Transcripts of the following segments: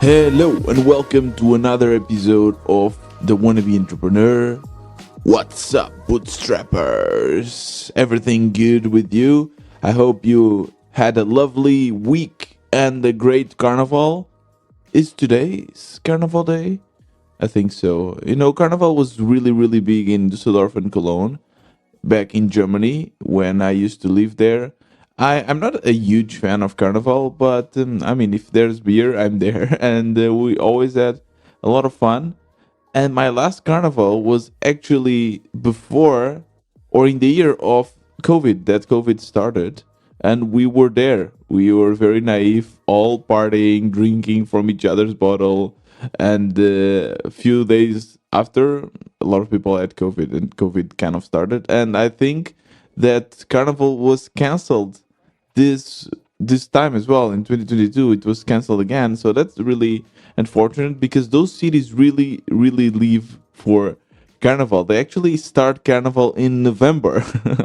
Hello and welcome to another episode of The Wannabe Entrepreneur. What's up, bootstrappers? Everything good with you? I hope you had a lovely week and a great carnival. Is today's carnival day? I think so. Carnival was really big in Düsseldorf and Cologne back in Germany when I used to live there. I'm not a huge fan of Carnival, but if there's beer, I'm there. And we always had a lot of fun. And my last Carnival was actually before or in the year of COVID, that COVID started. And we were there. We were very naive, all partying, drinking from each other's bottle. And a few days after, a lot of people had COVID, and COVID kind of started. And I think that Carnival was canceled this this time as well in 2022. It was canceled again, so that's really unfortunate because those cities really live for Carnival. They actually start Carnival in November.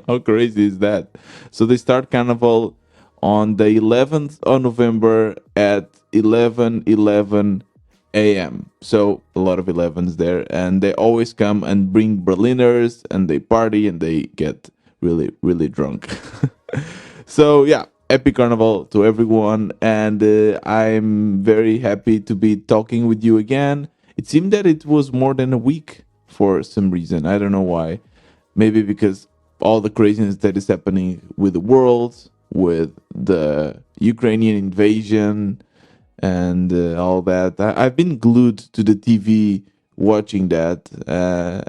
How crazy is that? So they start Carnival on the 11th of November at 11:11 a.m. So a lot of 11s there, and they always come and bring Berliners, and they party and they get really drunk. So yeah, happy carnival to everyone, and I'm very happy to be talking with you again. It seemed that it was more than a week for some reason. I don't know why. Maybe because all the craziness that is happening with the world, with the Ukrainian invasion, and all that. I've been glued to the TV watching that.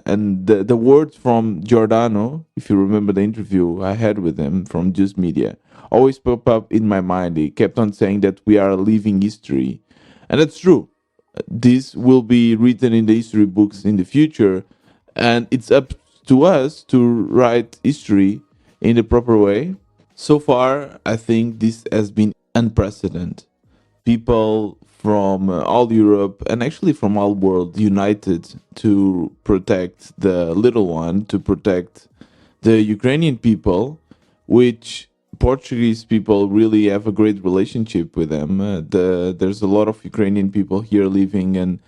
And the words from Giordano, if you remember the interview I had with him from Juice Media, always pop up in my mind. He kept on saying that we are a living history. And that's true. This will be written in the history books in the future. And it's up to us to write history in the proper way. So far, I think this has been unprecedented. People from all Europe and actually from all world united to protect the little one, to protect the Ukrainian people, which Portuguese people really have a great relationship with them. There's a lot of Ukrainian people here living, and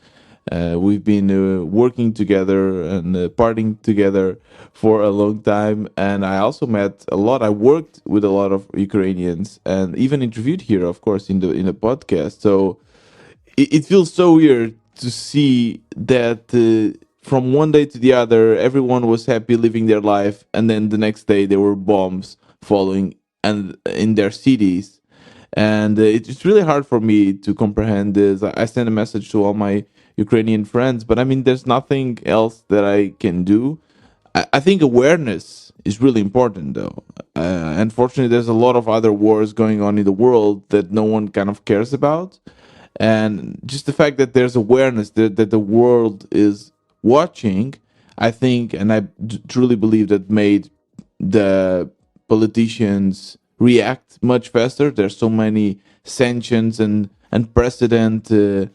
we've been working together and partying together for a long time. And I also met a lot. I worked with a lot of Ukrainians, and even interviewed here, of course, in the podcast. So it feels so weird to see that from one day to the other, everyone was happy living their life, and then the next day there were bombs following and in their cities. And it's really hard for me to comprehend this. I sent a message to all my Ukrainian friends, but I mean, there's nothing else that I can do. I think awareness is really important, though. Unfortunately, there's a lot of other wars going on in the world that no one kind of cares about. And just the fact that there's awareness that the world is watching, I think, and I truly believe that made the politicians react much faster. There's so many sanctions and unprecedented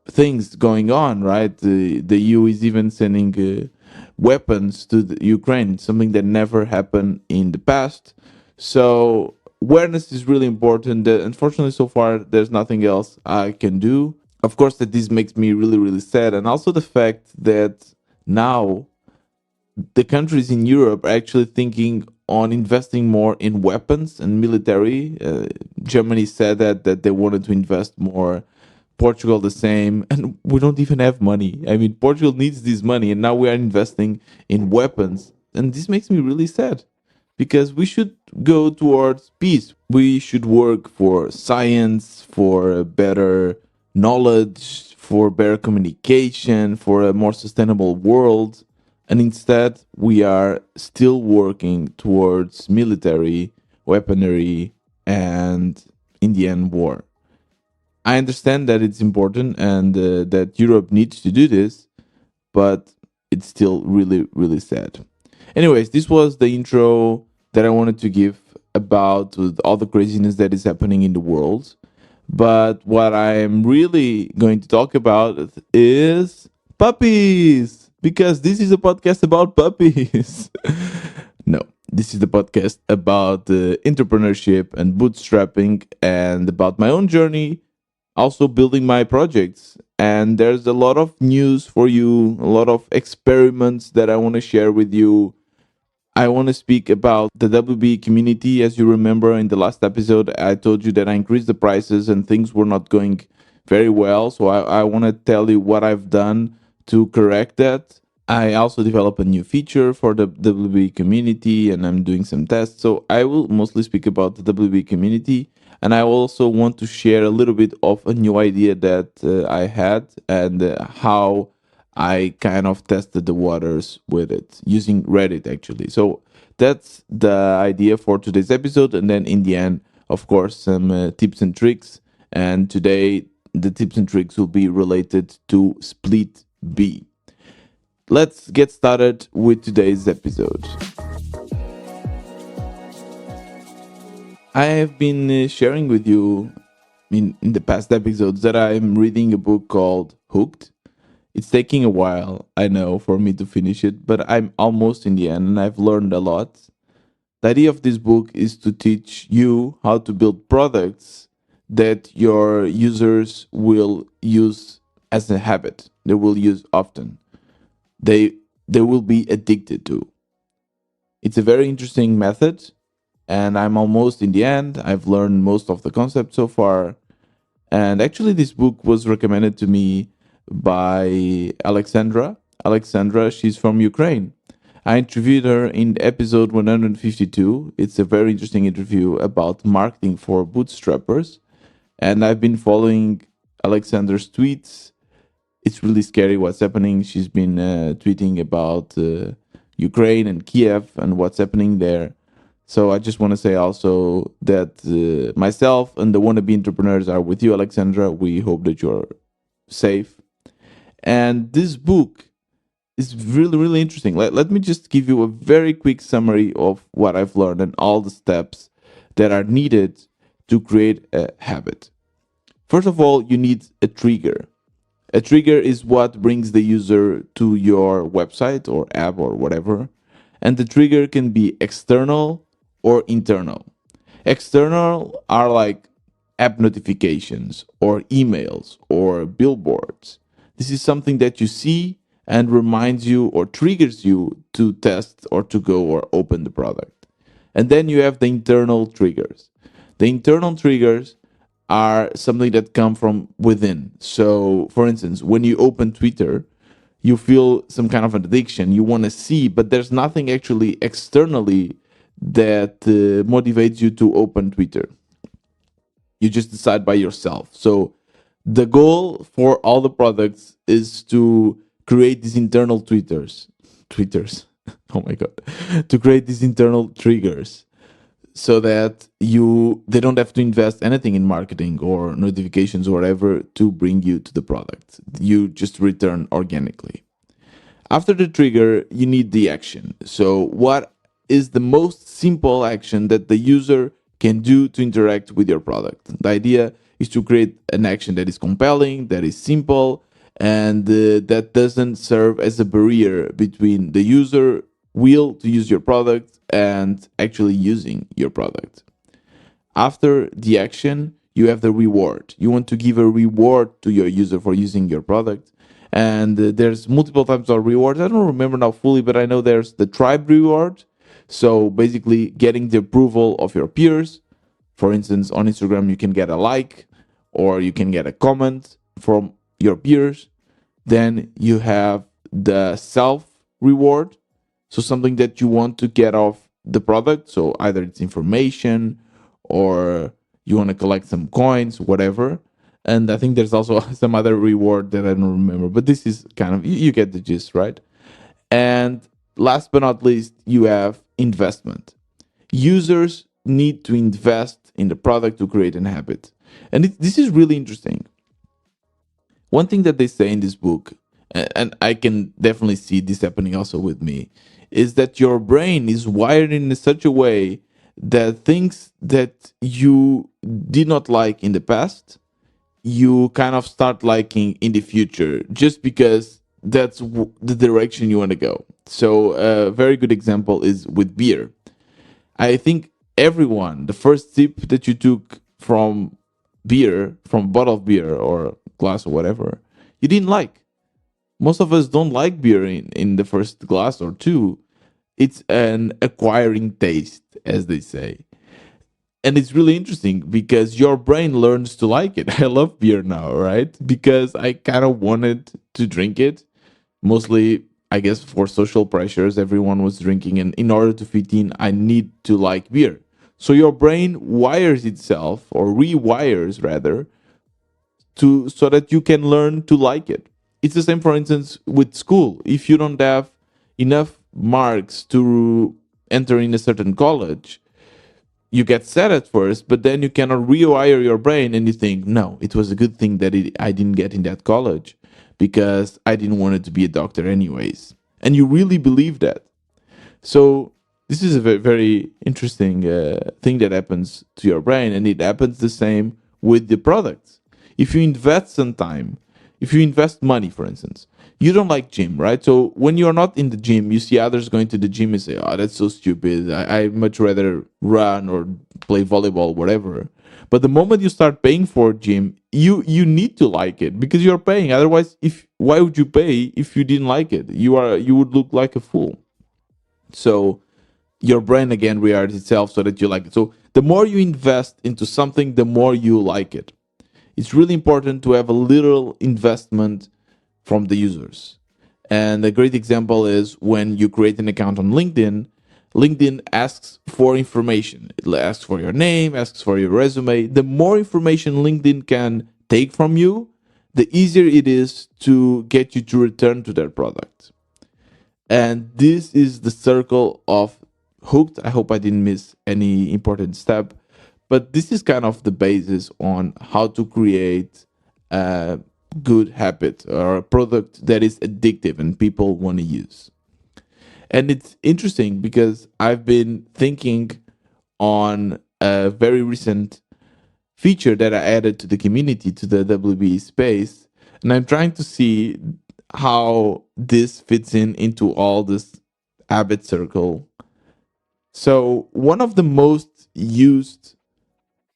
things going on, right? The EU is even sending weapons to the Ukraine, something that never happened in the past. So awareness is really important. Unfortunately, so far, there's nothing else I can do. Of course, that this makes me really sad, and also the fact that now the countries in Europe are actually thinking on investing more in weapons and military. Germany said that they wanted to invest more. Portugal the same, and we don't even have money. I mean, Portugal needs this money, and now we are investing in weapons, and this makes me really sad because we should go towards peace. We should work for science, for a better knowledge, for better communication, for a more sustainable world. And instead, we are still working towards military, weaponry, and in the end, war. I understand that it's important and that Europe needs to do this, but it's still really sad. Anyways, this was the intro that I wanted to give about all the craziness that is happening in the world. But what I am really going to talk about is puppies, because this is a podcast about puppies. No, this is the podcast about entrepreneurship and bootstrapping and about my own journey also building my projects. And there's a lot of news for you, a lot of experiments that I want to share with you. I want to speak about the WBE community. As you remember in the last episode, I told you that I increased the prices and things were not going very well. So I want to tell you what I've done to correct that. I also developed a new feature for the WB community and I'm doing some tests. So I will mostly speak about the WB community. And I also want to share a little bit of a new idea that I had and how I kind of tested the waters with it using Reddit actually. So that's the idea for today's episode. And then in the end, of course, some tips and tricks. And today, the tips and tricks will be related to SplitBee. Let's get started with today's episode. I have been sharing with you in the past episodes that I'm reading a book called Hooked. It's taking a while, I know, for me to finish it, but I'm almost in the end and I've learned a lot. The idea of this book is to teach you how to build products that your users will use as a habit, they will use often. They will be addicted to. It's a very interesting method, and I'm almost in the end. I've learned most of the concepts so far. And actually, this book was recommended to me by Alexandra. Alexandra, she's from Ukraine. I interviewed her in episode 152. It's a very interesting interview about marketing for bootstrappers. And I've been following Alexandra's tweets. It's really scary what's happening. She's been tweeting about Ukraine and Kiev and what's happening there. So I just want to say also that myself and the wannabe entrepreneurs are with you, Alexandra. We hope that you're safe. And this book is really, really interesting. Let me just give you a very quick summary of what I've learned and all the steps that are needed to create a habit. First of all, you need a trigger. A trigger is what brings the user to your website or app or whatever. And the trigger can be external or internal. External are like app notifications or emails or billboards. This is something that you see and reminds you or triggers you to test or to go or open the product. And then you have the internal triggers. The internal triggers are something that come from within. So, for instance, when you open Twitter, you feel some kind of an addiction. You want to see, but there's nothing actually externally that motivates you to open Twitter. You just decide by yourself. So, the goal for all the products is to create these internal tweeters. Oh my god, to create these internal triggers so that they don't have to invest anything in marketing or notifications or whatever to bring you to the product. You just return organically. After the trigger, you need the action. So what is the most simple action that the user can do to interact with your product? The idea is to create an action that is compelling, that is simple, and that doesn't serve as a barrier between the user will to use your product and actually using your product. After the action, you have the reward. You want to give a reward to your user for using your product. And there's multiple types of rewards. I don't remember now fully, but I know there's the tribe reward. So basically, getting the approval of your peers. For instance, on Instagram, you can get a like or you can get a comment from your peers. Then you have the self reward. So something that you want to get off the product. So either it's information or you want to collect some coins, whatever. And I think there's also some other reward that I don't remember. But this is kind of, you get the gist, right? And last but not least, you have investment. Users need to invest in the product to create an habit. And this is really interesting. One thing that they say in this book, and I can definitely see this happening also with me, is that your brain is wired in such a way that things that you did not like in the past, you kind of start liking in the future just because that's the direction you want to go. So, a very good example is with beer. I think everyone, the first sip that you took from beer from a bottle of beer or glass or whatever you didn't like. Most of us don't like beer in the first glass or two. It's an acquiring taste, as they say. And it's really interesting because your brain learns to like it. I love beer now, right? Because I kind of wanted to drink it, mostly, I guess, for social pressures. Everyone was drinking, and in order to fit in, I need to like beer. So your brain wires itself, or rewires rather, to so that you can learn to like it. It's the same, for instance, with school. If you don't have enough marks to enter in a certain college, you get sad at first, but then you cannot rewire your brain and you think, no, it was a good thing that I didn't get in that college because I didn't want it to be a doctor anyways. And you really believe that. So this is a very, very interesting thing that happens to your brain, and it happens the same with the products. If you invest some time, if you invest money, for instance, you don't like gym, right? So when you're not in the gym, you see others going to the gym and say, "Oh, that's so stupid. I much rather run or play volleyball, whatever." But the moment you start paying for a gym, you need to like it because you're paying. Otherwise, if why would you pay if you didn't like it? You would look like a fool. So your brain again rewires itself so that you like it. So the more you invest into something, the more you like it. It's really important to have a little investment from the users. And a great example is when you create an account on LinkedIn. LinkedIn asks for information. It asks for your name, asks for your resume. The more information LinkedIn can take from you, the easier it is to get you to return to their product. And this is the circle of hooked. I hope I didn't miss any important step, but this is kind of the basis on how to create a good habit or a product that is addictive and people want to use. And it's interesting because I've been thinking on a very recent feature that I added to the community, to the WBE Space, and I'm trying to see how this fits into all this habit circle. So one of the most used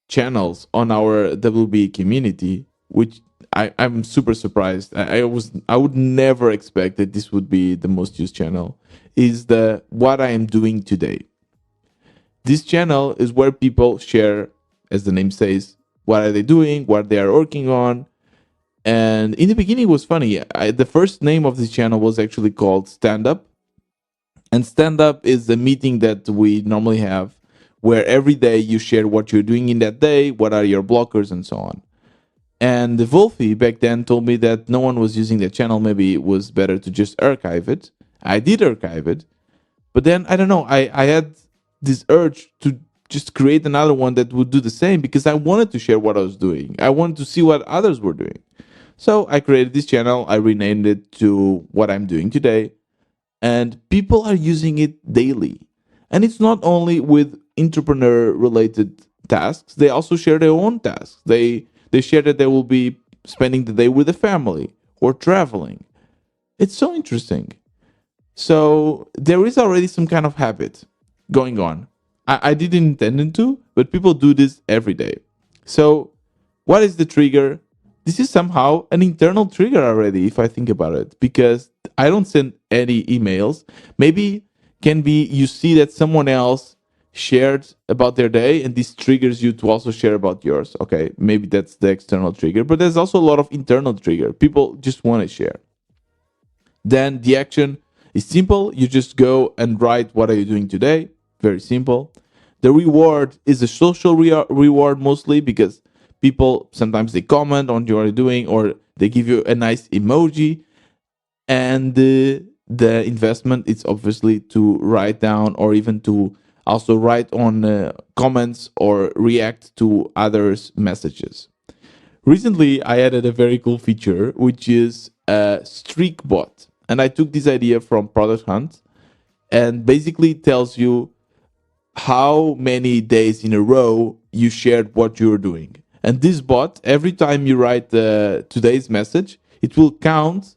channels on our WB community, which I'm super surprised. I would never expect that this would be the most used channel, is the what I am doing today. This channel is where people share, as the name says, what are they doing, what they are working on. And in the beginning, it was funny. The first name of this channel was actually called Stand Up. And Stand Up is the meeting that we normally have where every day you share what you're doing in that day, what are your blockers, and so on. And Wolfie back then told me that no one was using that channel. Maybe it was better to just archive it. I did archive it. But then, I don't know, I had this urge to just create another one that would do the same because I wanted to share what I was doing. I wanted to see what others were doing. So I created this channel. I renamed it to what I'm doing today. And people are using it daily. And it's not only with entrepreneur related tasks, they also share their own tasks. They share that they will be spending the day with the family or traveling. It's so interesting. So there is already some kind of habit going on. I didn't intend it to, but people do this every day. So what is the trigger? This is somehow an internal trigger already, if I think about it, because I don't send any emails. Maybe can be you see that someone else shared about their day and this triggers you to also share about yours. Okay, maybe that's the external trigger, but there's also a lot of internal trigger. People just want to share. Then the action is simple. You just go and write what are you doing today. Very simple. The reward is a social reward mostly because people sometimes they comment on what you're doing or they give you a nice emoji. And the investment is obviously to write down or even to also write on comments or react to others' messages. Recently, I added a very cool feature, which is a streak bot. And I took this idea from Product Hunt and basically tells you how many days in a row you shared what you're doing. And this bot, every time you write today's message, it will count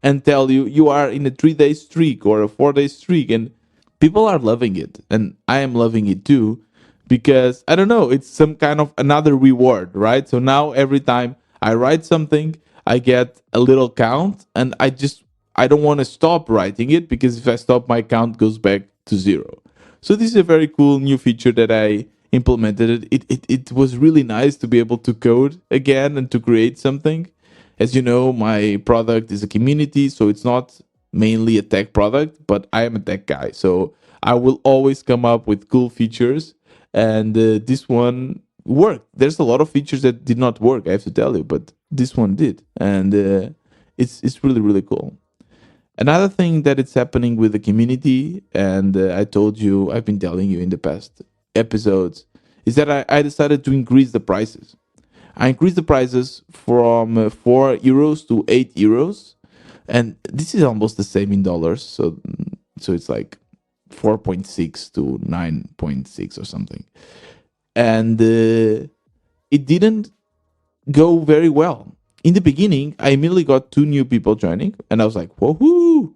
and tell you you are in a 3-day streak or a 4-day streak. And people are loving it. And I am loving it too, because I don't know, it's some kind of another reward, right? So now every time I write something, I get a little count, and I don't want to stop writing it, because if I stop, my count goes back to zero. So this is a very cool new feature that I implemented. It was really nice to be able to code again and to create something. As you know, my product is a community, so it's not mainly a tech product, but I am a tech guy. So I will always come up with cool features, and this one worked. There's a lot of features that did not work, I have to tell you, but this one did, and it's really really cool. Another thing that it's happening with the community, and I told you, I've been telling you in the past episodes, is that I decided to increase the prices. I increased the prices from 4 euros to 8 euros, and this is almost the same in dollars. So it's like 4.6 to 9.6 or something, and it didn't go very well. In the beginning, I immediately got 2 new people joining, and I was like, woohoo!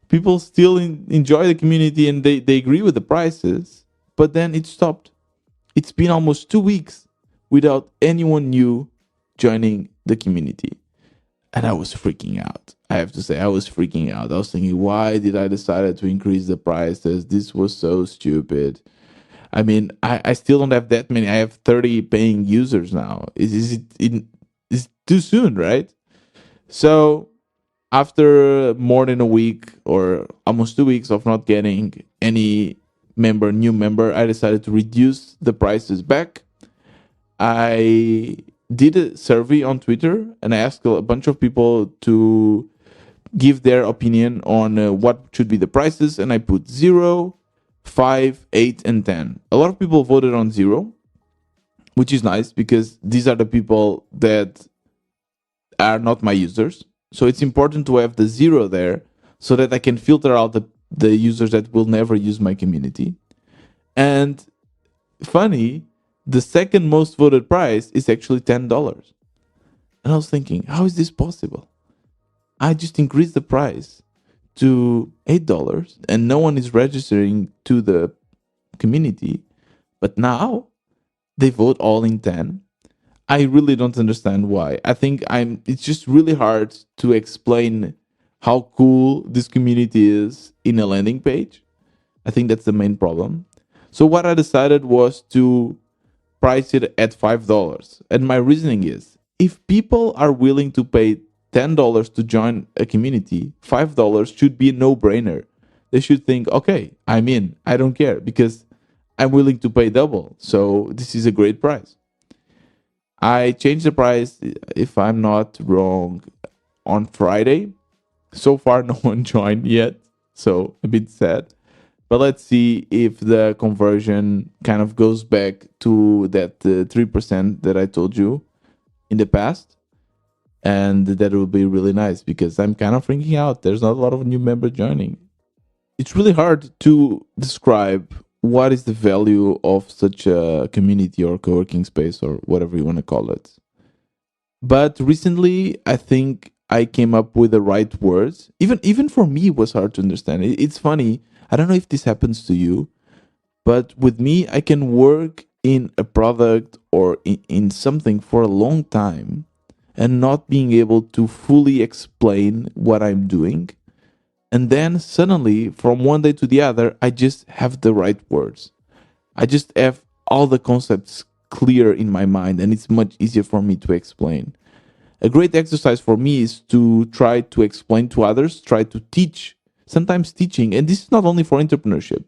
People still enjoy the community, and they agree with the prices, but then it stopped. It's been almost 2 weeks without anyone new joining the community. And I was freaking out. I have to say, I was freaking out. I was thinking, why did I decide to increase the prices? This was so stupid. I mean, I still don't have that many. I have 30 paying users now. Is too soon, right? So after more than a week or almost 2 weeks of not getting any new member, I decided to reduce the prices back. I did a survey on Twitter, and I asked a bunch of people to give their opinion on what should be the prices, and I put 0, 5, 8, and 10. A lot of people voted on 0, which is nice because these are the people that are not my users. So it's important to have the 0 there so that I can filter out the users that will never use my community. And funny, the second most voted price is actually $10. And I was thinking, how is this possible? I just increased the price to $8 and no one is registering to the community. But now they vote all in 10. I really don't understand why. I think it's just really hard to explain how cool this community is in a landing page. I think that's the main problem. So what I decided was to price it at $5. And my reasoning is, if people are willing to pay $10 to join a community, $5 should be a no-brainer. They should think, okay, I'm in. I don't care because I'm willing to pay double. So this is a great price. I changed the price, if I'm not wrong, on Friday. So far, no one joined yet, so a bit sad. But let's see if the conversion kind of goes back to that 3% that I told you in the past. And that will be really nice because I'm kind of freaking out. There's not a lot of new members joining. It's really hard to describe what is the value of such a community or co-working space or whatever you want to call it. But recently, I think I came up with the right words. Even for me, it was hard to understand. It's funny. I don't know if this happens to you, but with me, I can work in a product or in something for a long time and not being able to fully explain what I'm doing. And then suddenly, from one day to the other, I just have the right words. I just have all the concepts clear in my mind, and it's much easier for me to explain. A great exercise for me is to try to explain to others, try to teach. Sometimes teaching, and this is not only for entrepreneurship.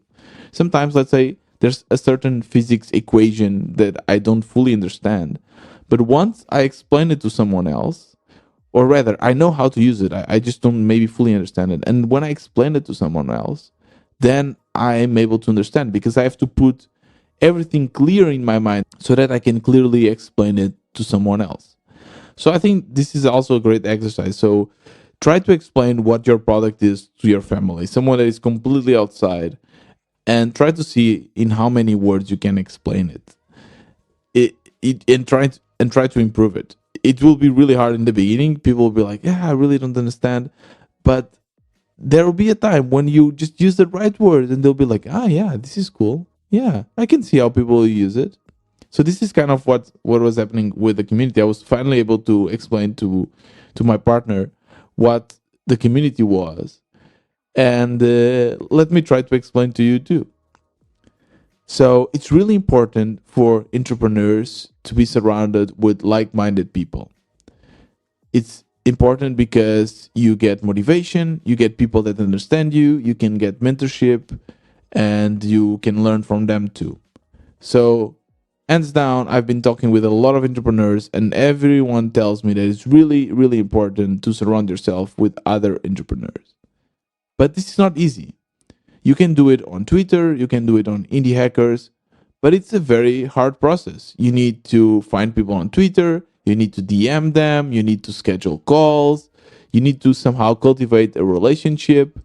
Sometimes, let's say, there's a certain physics equation that I don't fully understand. But once I explain it to someone else, or rather, I know how to use it. I just don't maybe fully understand it. And when I explain it to someone else, then I'm able to understand because I have to put everything clear in my mind so that I can clearly explain it to someone else. So I think this is also a great exercise. So try to explain what your product is to your family, someone that is completely outside, and try to see in how many words you can explain it. And try to improve it. It will be really hard in the beginning. People will be like, yeah, I really don't understand. But there will be a time when you just use the right word and they'll be like, ah, yeah, this is cool. Yeah, I can see how people use it. So this is kind of what was happening with the community. I was finally able to explain to my partner what the community was, and let me try to explain to you too. So it's really important for entrepreneurs to be surrounded with like-minded people. It's important because you get motivation, you get people that understand you, you can get mentorship, and you can learn from them too. So, hands down, I've been talking with a lot of entrepreneurs, and everyone tells me that it's really, really important to surround yourself with other entrepreneurs. But this is not easy. You can do it on Twitter, you can do it on Indie Hackers, but it's a very hard process. You need to find people on Twitter, you need to DM them, you need to schedule calls, you need to somehow cultivate a relationship,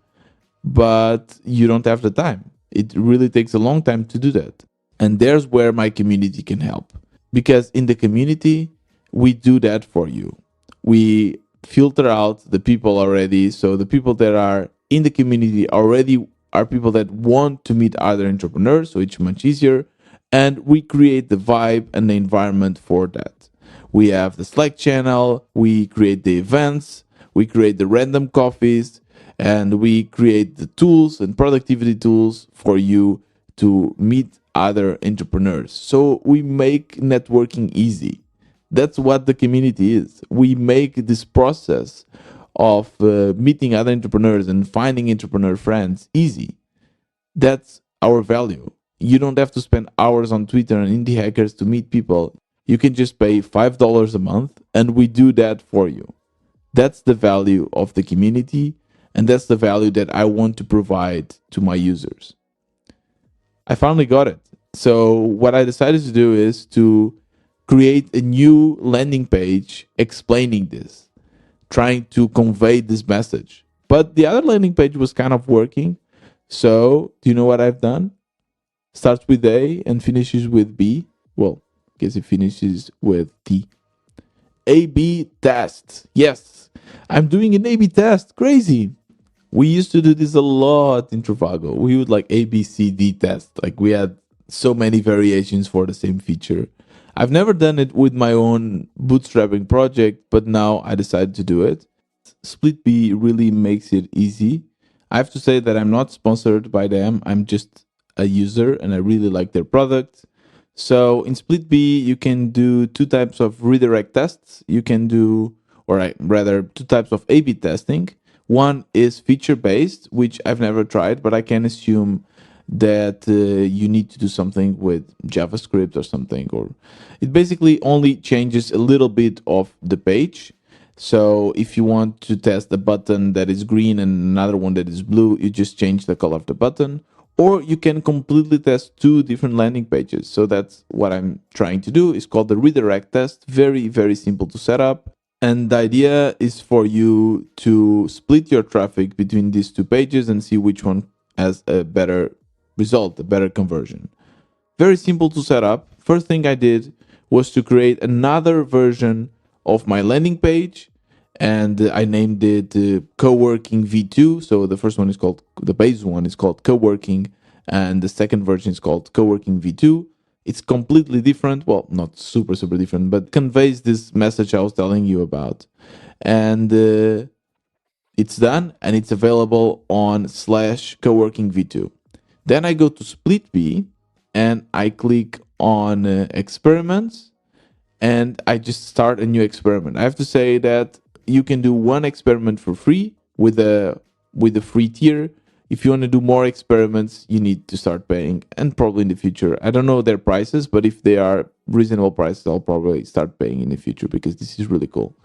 but you don't have the time. It really takes a long time to do that. And there's where my community can help. Because in the community, we do that for you. We filter out the people already. So the people that are in the community already are people that want to meet other entrepreneurs. So it's much easier. And we create the vibe and the environment for that. We have the Slack channel, we create the events, we create the random coffees, and we create the tools and productivity tools for you to meet other entrepreneurs. So we make networking easy. That's what the community is. We make this process of meeting other entrepreneurs and finding entrepreneur friends easy. That's our value. You don't have to spend hours on Twitter and indie hackers to meet people. You can just pay $5 a month and we do that for you. That's the value of the community, and that's the value that I want to provide to my users. I finally got it. So, what I decided to do is to create a new landing page explaining this, trying to convey this message. But the other landing page was kind of working. So, do you know what I've done? Starts with A and finishes with B. Well, I guess it finishes with T. A/B test. Yes, I'm doing an A/B test. Crazy. We used to do this a lot in Trivago. We would like A, B, C, D test. Like we had so many variations for the same feature. I've never done it with my own bootstrapping project, but now I decided to do it. SplitBee really makes it easy. I have to say that I'm not sponsored by them. I'm just a user and I really like their product. So in SplitBee, you can do two types of redirect tests. You can do, or rather, two types of A/B testing. One is feature based, which I've never tried, but I can assume that you need to do something with JavaScript or something, or it basically only changes a little bit of the page. So if you want to test a button that is green and another one that is blue, you just change the color of the button. Or you can completely test two different landing pages. So that's what I'm trying to do. It's called the redirect test. Very, very simple to set up. And the idea is for you to split your traffic between these two pages and see which one has a better result, a better conversion. Very simple to set up. First thing I did was to create another version of my landing page, and I named it Co-working V2. So the first one is called, the base one is called Co-working, and the second version is called Co-working V2. It's completely different. Well, not super, super different, but conveys this message I was telling you about. And it's done, and it's available on slash co-working V2. Then I go to SplitBee, and I click on experiments, and I just start a new experiment. I have to say that you can do one experiment for free with the free tier. If you want to do more experiments, you need to start paying, and probably in the future. I don't know their prices, but if they are reasonable prices, I'll probably start paying in the future because this is really cool.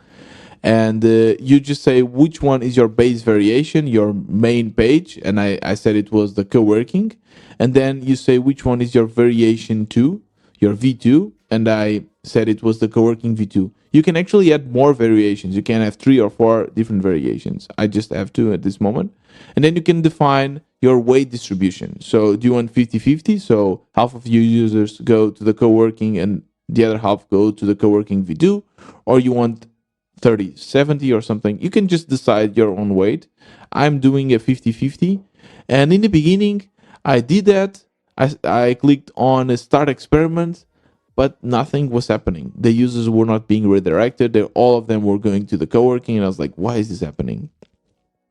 And you just say which one is your base variation, your main page, and I said it was the co-working, and then you say which one is your variation 2, your V2, and I said it was the co-working V2. You can actually add more variations. You can have 3 or 4 different variations. I just have 2 at this moment. And then you can define your weight distribution. So do you want 50-50? So half of your users go to the co-working and the other half go to the co-working V2, or you want 30-70 or something. You can just decide your own weight. I'm doing a 50-50. And in the beginning, I did that. I clicked on start experiment, but nothing was happening. The users were not being redirected. All of them were going to the co-working, and I was like, why is this happening?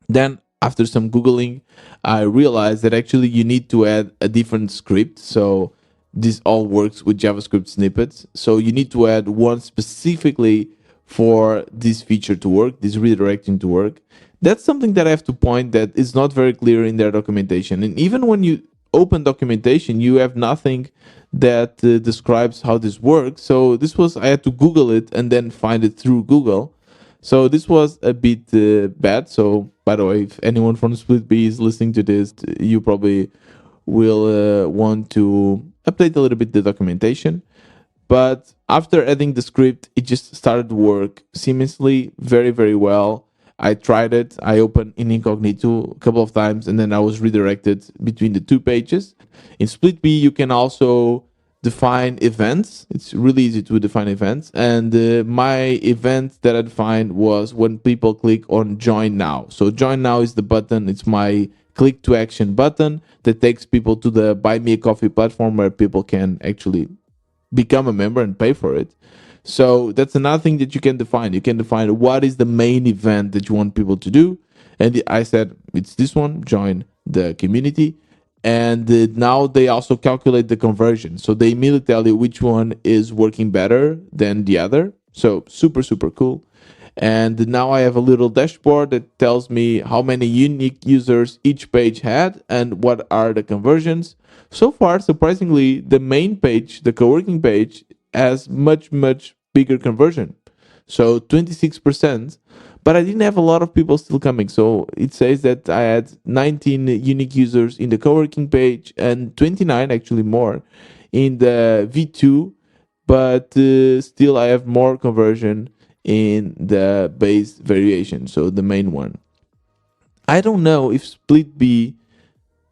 Then after some Googling, I realized that actually you need to add a different script. So this all works with JavaScript snippets. So you need to add one specifically for this feature to work, this redirecting to work. That's something that I have to point that is not very clear in their documentation. And even when you open documentation, you have nothing that describes how this works. So I had to Google it and then find it through Google. So this was a bit bad. So by the way, if anyone from SplitBee is listening to this, you probably will want to update a little bit the documentation. But after adding the script, it just started to work seamlessly, very, very well. I tried it. I opened in incognito a couple of times, and then I was redirected between the two pages. In SplitBee, you can also define events. It's really easy to define events. And my event that I defined was when people click on join now. So join now is the button. It's my click to action button that takes people to the Buy Me a Coffee platform where people can actually become a member and pay for it. So that's another thing that you can define. You can define what is the main event that you want people to do. And I said, it's this one, join the community. And now they also calculate the conversion. So they immediately tell you which one is working better than the other. So super, super cool. And now I have a little dashboard that tells me how many unique users each page had and what are the conversions. So far, surprisingly, the main page, the co-working page, has much, much bigger conversion. So 26%, but I didn't have a lot of people still coming. So it says that I had 19 unique users in the co-working page and 29, actually more, in the V2, but still I have more conversion in the base variation, so the main one. I don't know if SplitBee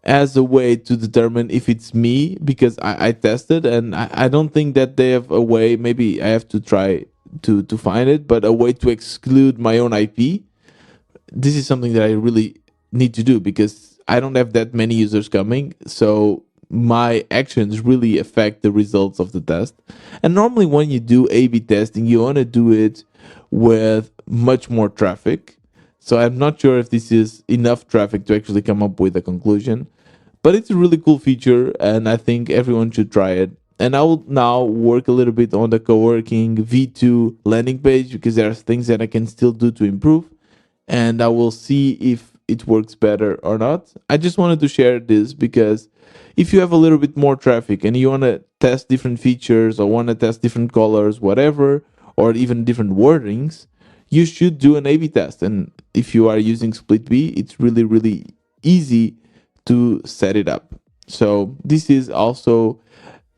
as a way to determine if it's me, because I tested and I don't think that they have a way. Maybe I have to try to find it, but a way to exclude my own IP. This is something that I really need to do because I don't have that many users coming. So my actions really affect the results of the test. And normally when you do A/B testing, you want to do it with much more traffic. So I'm not sure if this is enough traffic to actually come up with a conclusion, but it's a really cool feature and I think everyone should try it. And I will now work a little bit on the co-working V2 landing page because there are things that I can still do to improve, and I will see if it works better or not. I just wanted to share this because if you have a little bit more traffic and you want to test different features or want to test different colors, whatever, or even different wordings, you should do an A/B test. And if you are using SplitBee, it's really, really easy to set it up. So this is also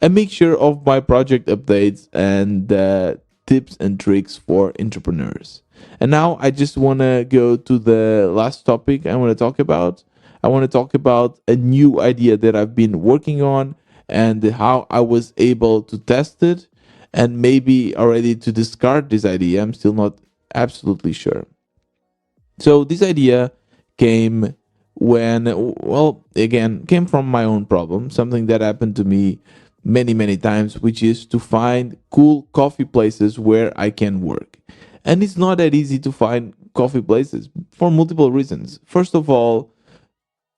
a mixture of my project updates and tips and tricks for entrepreneurs. And now I just want to go to the last topic I want to talk about. I want to talk about a new idea that I've been working on and how I was able to test it and maybe already to discard this idea. I'm still not absolutely sure. So this idea came came from my own problem, something that happened to me many, many times, which is to find cool coffee places where I can work. And it's not that easy to find coffee places for multiple reasons. First of all,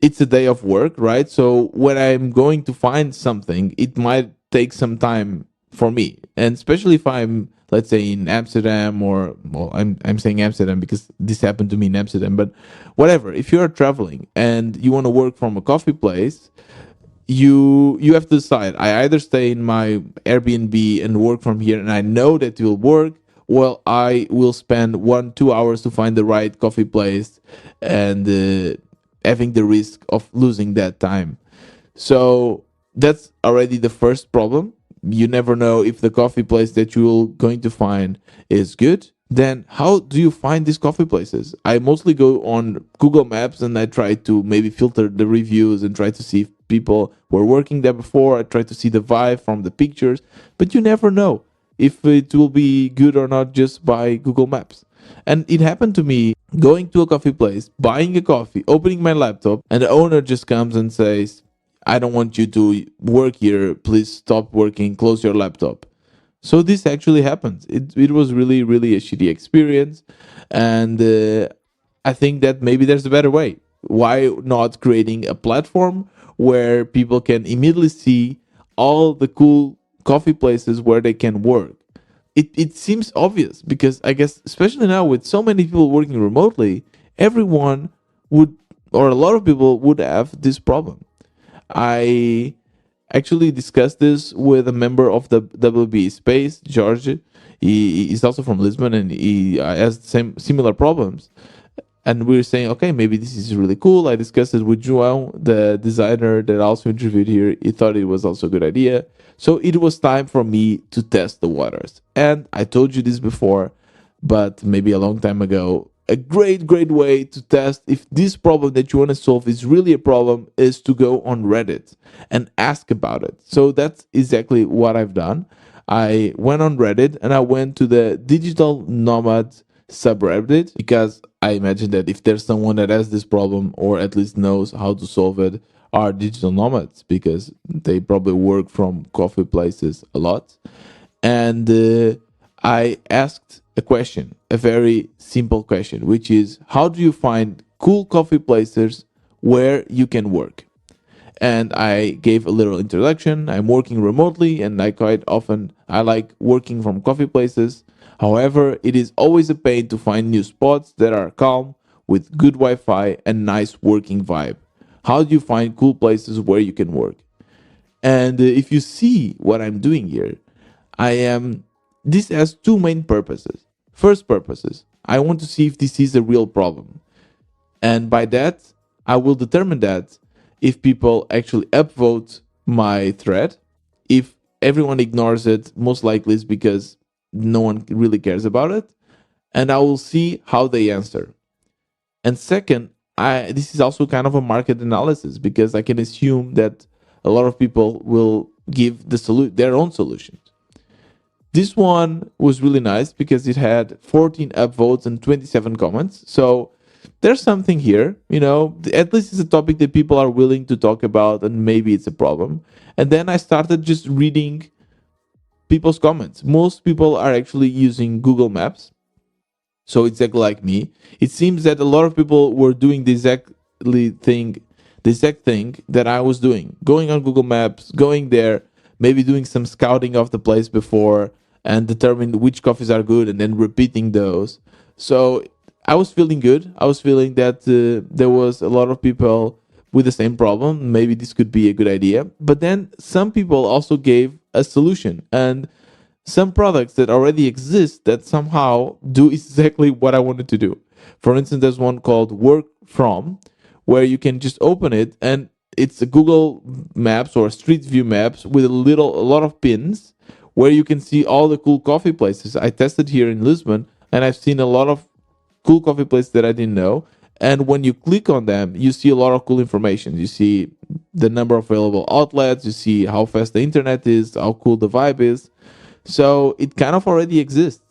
it's a day of work, right? So when I'm going to find something, it might take some time for me. And especially if I'm, let's say, in Amsterdam, or well, I'm saying Amsterdam because this happened to me in Amsterdam, but whatever. If you're traveling and you want to work from a coffee place, you have to decide. I either stay in my Airbnb and work from here and I know that it will work, well, I will spend 1-2 hours to find the right coffee place and having the risk of losing that time. So that's already the first problem. You never know if the coffee place that you're going to find is good. Then how do you find these coffee places? I mostly go on Google Maps and I try to maybe filter the reviews and try to see if people were working there before. I try to see the vibe from the pictures, but you never know if it will be good or not just by Google Maps. And it happened to me going to a coffee place, buying a coffee, opening my laptop, and the owner just comes and says, I don't want you to work here. Please stop working. Close your laptop. So this actually happens. It was really, really a shitty experience. And I think that maybe there's a better way. Why not creating a platform where people can immediately see all the cool coffee places where they can work? It seems obvious because I guess, especially now with so many people working remotely, everyone would, or a lot of people would have this problem. I actually discussed this with a member of the WBE Space, George. He's also from Lisbon, and he has similar problems. And we were saying, okay, maybe this is really cool. I discussed it with João, the designer that I also interviewed here. He thought it was also a good idea. So it was time for me to test the waters. And I told you this before, but maybe a long time ago. A great way to test if this problem that you want to solve is really a problem is to go on Reddit and ask about it. So that's exactly what I've done. I went on Reddit and I went to the digital nomad subreddit because I imagine that if there's someone that has this problem or at least knows how to solve it, are digital nomads because they probably work from coffee places a lot. And I asked a question, a very simple question, which is how do you find cool coffee places where you can work? And I gave a little introduction. I'm working remotely and I quite often I like working from coffee places. However, it is always a pain to find new spots that are calm with good Wi-Fi and nice working vibe. How do you find cool places where you can work? And if you see what I'm doing here, I am this has two main purposes. First purposes, I want to see if this is a real problem. And by that, I will determine that if people actually upvote my thread. If everyone ignores it, most likely it's because no one really cares about it. And I will see how they answer. And second, this is also kind of a market analysis because I can assume that a lot of people will give their own solutions. This one was really nice because it had 14 upvotes and 27 comments. So there's something here, at least it's a topic that people are willing to talk about and maybe it's a problem. And then I started just reading people's comments. Most people are actually using Google Maps. So exactly like me. It seems that a lot of people were doing the exact thing that I was doing. Going on Google Maps, going there, maybe doing some scouting of the place before and determine which coffees are good and then repeating those. So I was feeling good. I was feeling that there was a lot of people with the same problem. Maybe this could be a good idea. But then some people also gave a solution and some products that already exist that somehow do exactly what I wanted to do. For instance, there's one called Work From, where you can just open it and it's a Google Maps or Street View Maps with a lot of pins where you can see all the cool coffee places. I tested here in Lisbon and I've seen a lot of cool coffee places that I didn't know. And when you click on them, you see a lot of cool information. You see the number of available outlets, you see how fast the internet is, how cool the vibe is. So it kind of already exists.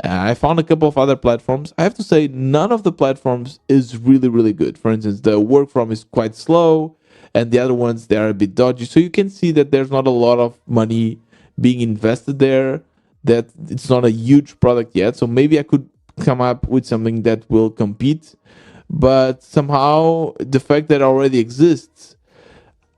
I found a couple of other platforms. I have to say, none of the platforms is really, really good. For instance, the Work From is quite slow, and the other ones, they are a bit dodgy. So you can see that there's not a lot of money being invested there, that it's not a huge product yet. So maybe I could come up with something that will compete. But somehow, the fact that it already exists,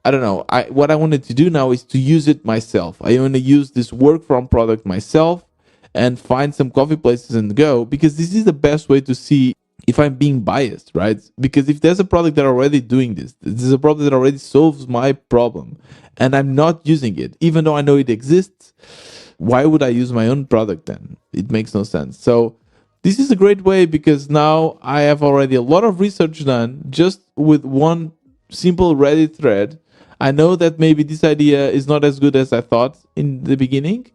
I don't know. What I wanted to do now is to use it myself. I want to use this Work From product myself and find some coffee places and go because this is the best way to see if I'm being biased, right? Because if there's a product that already doing this is a product that already solves my problem and I'm not using it, even though I know it exists, why would I use my own product then? It makes no sense. So this is a great way because now I have already a lot of research done just with one simple Reddit thread. I know that maybe this idea is not as good as I thought in the beginning,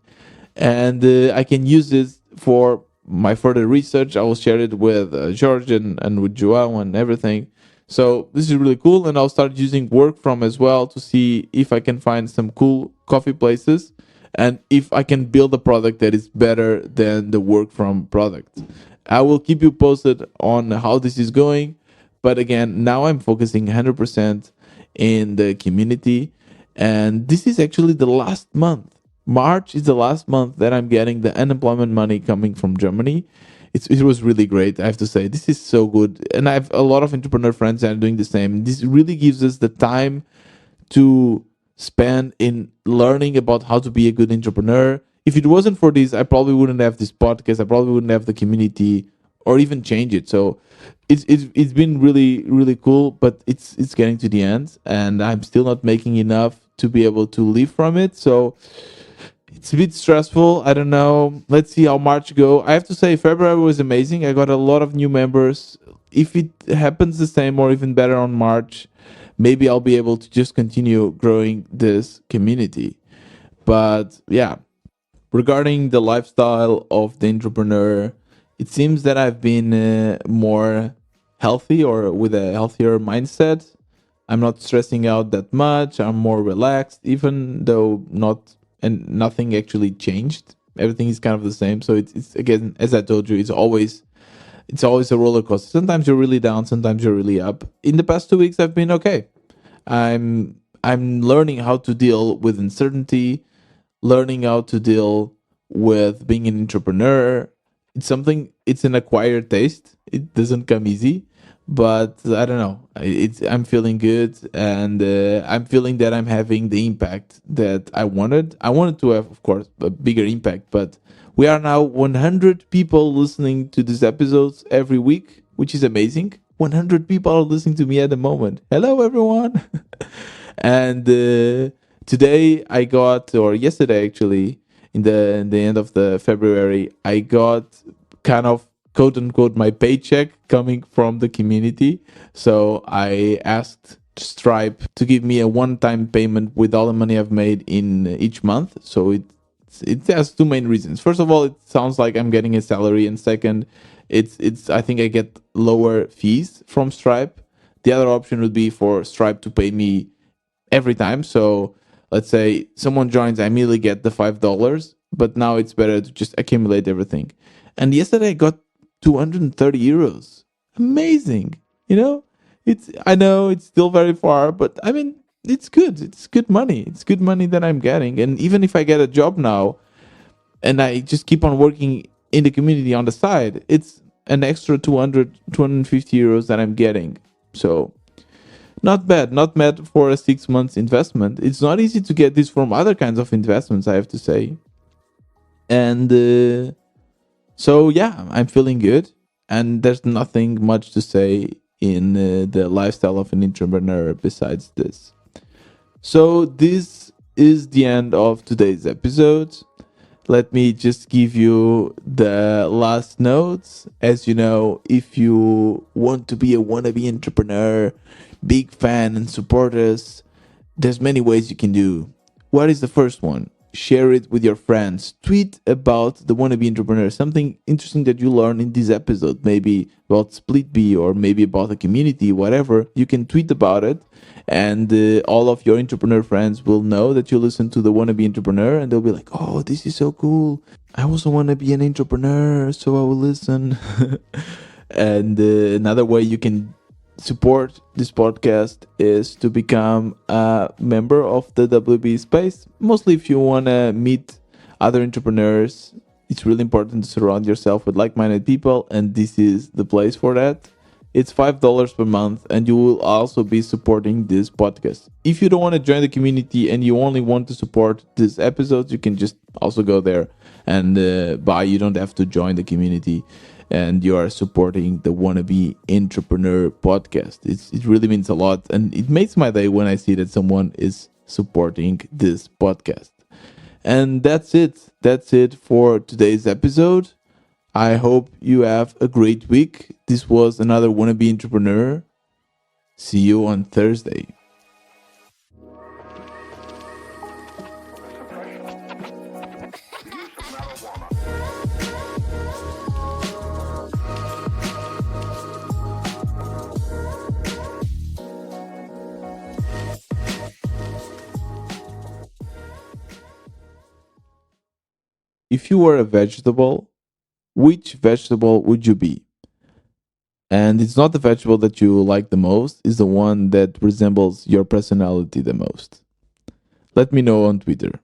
and I can use this for my further research. I will share it with George and with Joao and everything. So this is really cool, and I'll start using Work From as well to see if I can find some cool coffee places and if I can build a product that is better than the Work From product. I will keep you posted on how this is going, but again, now I'm focusing 100% in the community. And this is actually the last month. March is the last month that I'm getting the unemployment money coming from Germany. It was really great, I have to say. This is so good. And I have a lot of entrepreneur friends that are doing the same. This really gives us the time to spend in learning about how to be a good entrepreneur. If it wasn't for this, I probably wouldn't have this podcast. I probably wouldn't have the community or even change it. So it's been really cool, but it's getting to the end, and I'm still not making enough to be able to live from it. So it's a bit stressful. I don't know. Let's see how March go. I have to say February was amazing. I got a lot of new members. If it happens the same or even better on March, maybe I'll be able to just continue growing this community. But yeah, regarding the lifestyle of the entrepreneur, it seems that I've been more healthy or with a healthier mindset. I'm not stressing out that much. I'm more relaxed, even though not and nothing actually changed. Everything is kind of the same. So it's again, as I told you, it's always a roller coaster. Sometimes you're really down, sometimes you're really up. In the past 2 weeks, I've been okay. I'm learning how to deal with uncertainty, learning how to deal with being an entrepreneur. It's an acquired taste. It doesn't come easy, but I don't know. I'm feeling good, and I'm feeling that I'm having the impact that I wanted. I wanted to have, of course, a bigger impact, but we are now 100 people listening to these episodes every week, which is amazing. 100 people are listening to me at the moment. Hello, everyone. And today I got, or yesterday actually, in the end of the February, I got kind of quote unquote my paycheck coming from the community. So I asked Stripe to give me a one-time payment with all the money I've made in each month. So it has two main reasons. First of all, it sounds like I'm getting a salary, and second, it's I think I get lower fees from Stripe. The other option would be for Stripe to pay me every time. So let's say someone joins, I immediately get the $5, but now it's better to just accumulate everything. And yesterday I got 230 euros. Amazing. You know, I know it's still very far, but I mean, it's good. It's good money. It's good money that I'm getting. And even if I get a job now and I just keep on working in the community on the side, it's an extra 250 euros that I'm getting. So not bad, not bad for a 6 months investment. It's not easy to get this from other kinds of investments, I have to say. And so, yeah, I'm feeling good. And there's nothing much to say in the lifestyle of an entrepreneur besides this. So, this is the end of today's episode. Let me just give you the last notes. As you know, if you want to be a wannabe entrepreneur, big fan and support us, there's many ways you can do. What is the first one? Share it with your friends. Tweet about the wannabe entrepreneur. Something interesting that you learn in this episode, maybe about SplitBee or maybe about a community, whatever. You can tweet about it, and all of your entrepreneur friends will know that you listen to the wannabe entrepreneur, and they'll be like, "Oh, this is so cool. I also want to be an entrepreneur, so I will listen." And another way you can support this podcast is to become a member of the WBE Space. Mostly if you want to meet other entrepreneurs, it's really important to surround yourself with like-minded people, and this is the place for that. It's $5 per month, and you will also be supporting this podcast. If you don't want to join the community and you only want to support these episodes, you can just also go there and buy. You don't have to join the community, and you are supporting the Wannabe Entrepreneur podcast. It really means a lot, and it makes my day when I see that someone is supporting this podcast. And that's it. That's it for today's episode. I hope you have a great week. This was another Wannabe Entrepreneur. See you on Thursday. If you were a vegetable, which vegetable would you be? And it's not the vegetable that you like the most, it's the one that resembles your personality the most. Let me know on Twitter.